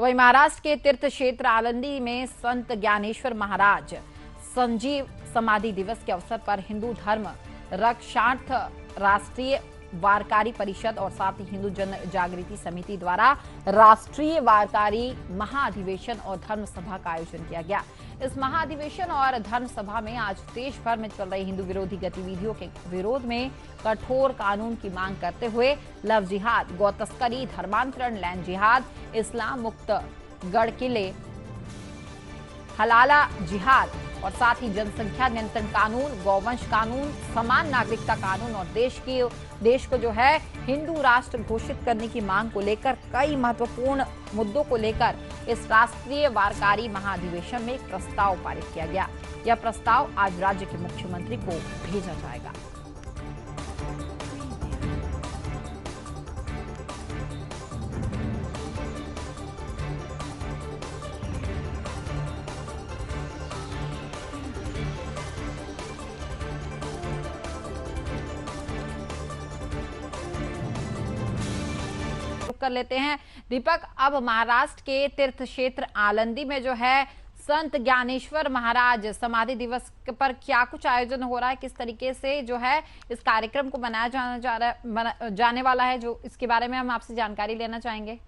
तो वही महाराष्ट्र के तीर्थ क्षेत्र आलंदी में संत ज्ञानेश्वर महाराज संजीव समाधि दिवस के अवसर पर हिंदू धर्म रक्षार्थ राष्ट्रीय वारकारी परिषद और साथ ही हिंदू जन जागृति समिति द्वारा राष्ट्रीय वारकारी महाअधिवेशन और धर्म सभा का आयोजन किया गया। इस महाअधिवेशन और धर्म सभा में आज देश भर में चल रही हिंदू विरोधी गतिविधियों के विरोध में कठोर कानून की मांग करते हुए लव जिहाद, गौ तस्करी, धर्मांतरण, लैंड जिहाद, इस्लाम मुक्त गढ़ किले, हलाला जिहाद और साथ ही जनसंख्या नियंत्रण कानून, गौवंश कानून, समान नागरिकता कानून और देश को जो है हिंदू राष्ट्र घोषित करने की मांग को लेकर कई महत्वपूर्ण मुद्दों को लेकर इस राष्ट्रीय वारकारी महाअधिवेशन में एक प्रस्ताव पारित किया गया। यह प्रस्ताव आज राज्य के मुख्यमंत्री को भेजा जाएगा। कर लेते हैं दीपक, अब महाराष्ट्र के तीर्थ क्षेत्र आलंदी में जो है संत ज्ञानेश्वर महाराज समाधि दिवस पर क्या कुछ आयोजन हो रहा है, किस तरीके से जो है इस कार्यक्रम को मनाया जाने वाला है, जो इसके बारे में हम आपसे जानकारी लेना चाहेंगे।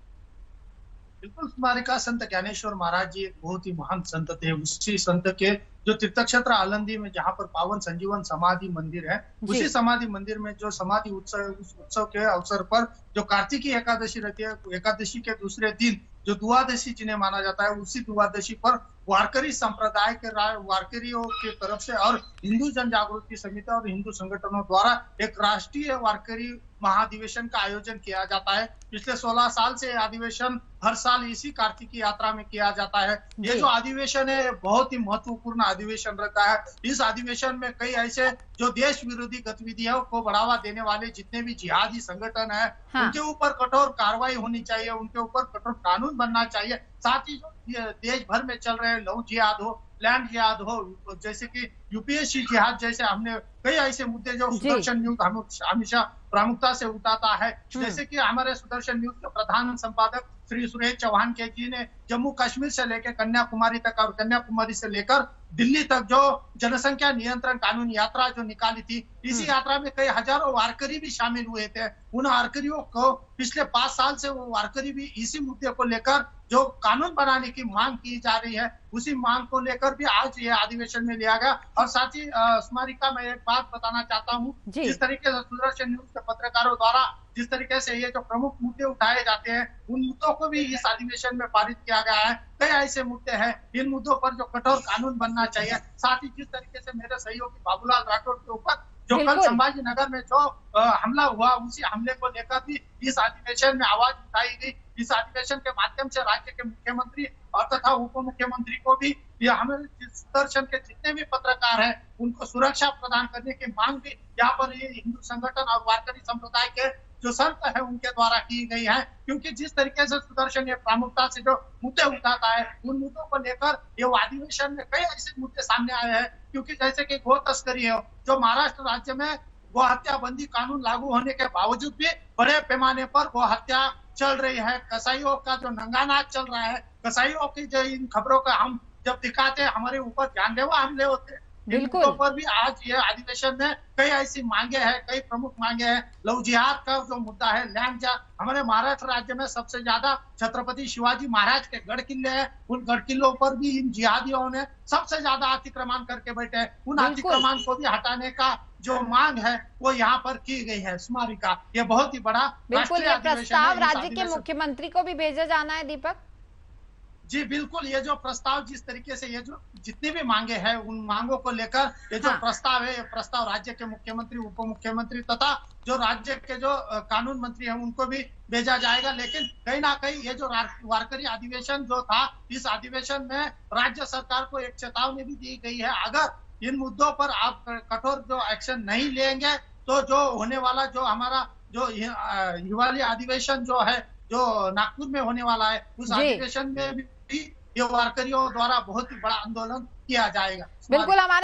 बिल्कुल स्मारिका, संत ज्ञानेश्वर महाराज जी एक बहुत ही महान संत थे। उसी संत के जो तीर्थ क्षेत्र आलंदी में जहाँ पर पावन संजीवन समाधि मंदिर है, उसी समाधि मंदिर में जो समाधि उत्सव, उस उत्सव के अवसर पर जो कार्तिकी एकादशी रहती है, एकादशी के दूसरे दिन जो द्वादशी जिन्हें माना जाता है, उसी द्वादशी पर वारकरी संप्रदाय के वारकरियों की तरफ से और हिंदू जन जागृति समिति और हिंदू संगठनों द्वारा एक राष्ट्रीय वारकरी महाधिवेशन का आयोजन किया जाता है। पिछले 16 साल से अधिवेशन हर साल इसी कार्तिकी यात्रा में किया जाता है। ये जो अधिवेशन है बहुत ही महत्वपूर्ण अधिवेशन रहता है। इस अधिवेशन में कई ऐसे जो देश विरोधी गतिविधियों को बढ़ावा देने वाले जितने भी जिहादी संगठन है, उनके ऊपर कठोर कार्रवाई होनी चाहिए, उनके ऊपर कठोर कानून बनना चाहिए। साथ ही जो देश भर में चल रहे लव जिहाद हो, लैंड जिहाद हो, जैसे कि यूपीएससी जिहाद जैसे हमने कई ऐसे मुद्दे जो सुदर्शन न्यूज हमेशा प्रमुखता से उठाता है, जैसे कि हमारे सुदर्शन न्यूज के प्रधान संपादक श्री सुरेश चौहान के जी ने जम्मू कश्मीर से लेकर कन्याकुमारी तक और कन्याकुमारी से लेकर दिल्ली तक जो जनसंख्या नियंत्रण कानून यात्रा जो निकाली थी, इसी यात्रा में कई हजारों वारकरी भी शामिल हुए थे। उन वारकरियों को पिछले 5 साल से वो वारकरी भी इसी मुद्दे को लेकर जो कानून बनाने की मांग की जा रही है, उसी मांग को लेकर भी आज ये अधिवेशन में लिया गया। और साथ ही स्मारिका में एक बात बताना चाहता हूँ, जिस तरीके से सुदर्शन न्यूज के पत्रकारों द्वारा जिस तरीके से ये जो प्रमुख मुद्दे उठाए जाते हैं, उन मुद्दों को भी इस अधिवेशन में पारित किया गया है। कई ऐसे मुद्दे हैं, इन मुद्दों पर जो कठोर कानून बनना चाहिए। साथ ही जिस तरीके से मेरे सहयोगी बाबूलाल राठौड़ के ऊपर जो कल संभाजी नगर में जो हमला हुआ, उसी हमले को लेकर भी इस अधिवेशन में आवाज उठाई गई। इस अधिवेशन के माध्यम से राज्य के मुख्यमंत्री और तथा उप मुख्यमंत्री को भी हमारे सुदर्शन के जितने भी पत्रकार हैं, उनको सुरक्षा प्रदान करने की मांग भी यहाँ पर ये हिंदू संगठन और वारकरी संप्रदाय के जो संत है उनके द्वारा की गई है। क्योंकि जिस तरीके से सुदर्शन ये प्रमुखता से जो मुद्दे उठाता है, उन मुद्दों को लेकर ये अधिवेशन में कई ऐसे मुद्दे सामने आए हैं। क्योंकि जैसे कि गौ तस्करी है, जो महाराष्ट्र राज्य में गो हत्या बंदी कानून लागू होने के बावजूद भी बड़े पैमाने पर गो हत्या चल रही है। कसाईयों का जो नंगा नाच चल रहा है, कसाईयों की जो इन खबरों का हम जब दिखाते हैं, हमारे ऊपर जानलेवा हमले होते हैं। बिल्कुल पर भी आज ये अधिवेशन में कई ऐसी मांगे हैं, कई प्रमुख मांगे हैं। लव जिहाद का जो मुद्दा है, लैंड जिहाद, हमारे महाराष्ट्र राज्य में सबसे ज्यादा छत्रपति शिवाजी महाराज के गढ़ किले हैं, उन गढ़ किलों पर भी इन जिहादियों ने सबसे ज्यादा अतिक्रमण करके बैठे हैं। उन अतिक्रमण को भी हटाने का जो मांग है वो यहाँ पर की गई है। स्मारिका, ये बहुत ही बड़ा बिल्कुल प्रस्ताव राज्य के मुख्यमंत्री को भी भेजा जाना है। दीपक जी बिल्कुल, ये जो प्रस्ताव जिस तरीके से ये जो जितनी भी मांगे हैं, उन मांगों को लेकर ये जो प्रस्ताव है, ये प्रस्ताव राज्य के मुख्यमंत्री, उप मुख्यमंत्री तथा जो राज्य के जो कानून मंत्री हैं उनको भी भेजा जाएगा। लेकिन कहीं ना कहीं ये जो वारकरी अधिवेशन जो था, इस अधिवेशन में राज्य सरकार को एक चेतावनी भी दी गई है, अगर इन मुद्दों पर आप कठोर जो एक्शन नहीं लेंगे तो जो होने वाला जो हमारा जो हिवाली अधिवेशन जो है, जो नागपुर में होने वाला है, उस अधिवेशन में भी ये वारकरियों द्वारा बहुत ही बड़ा आंदोलन किया जाएगा। बिल्कुल हमारे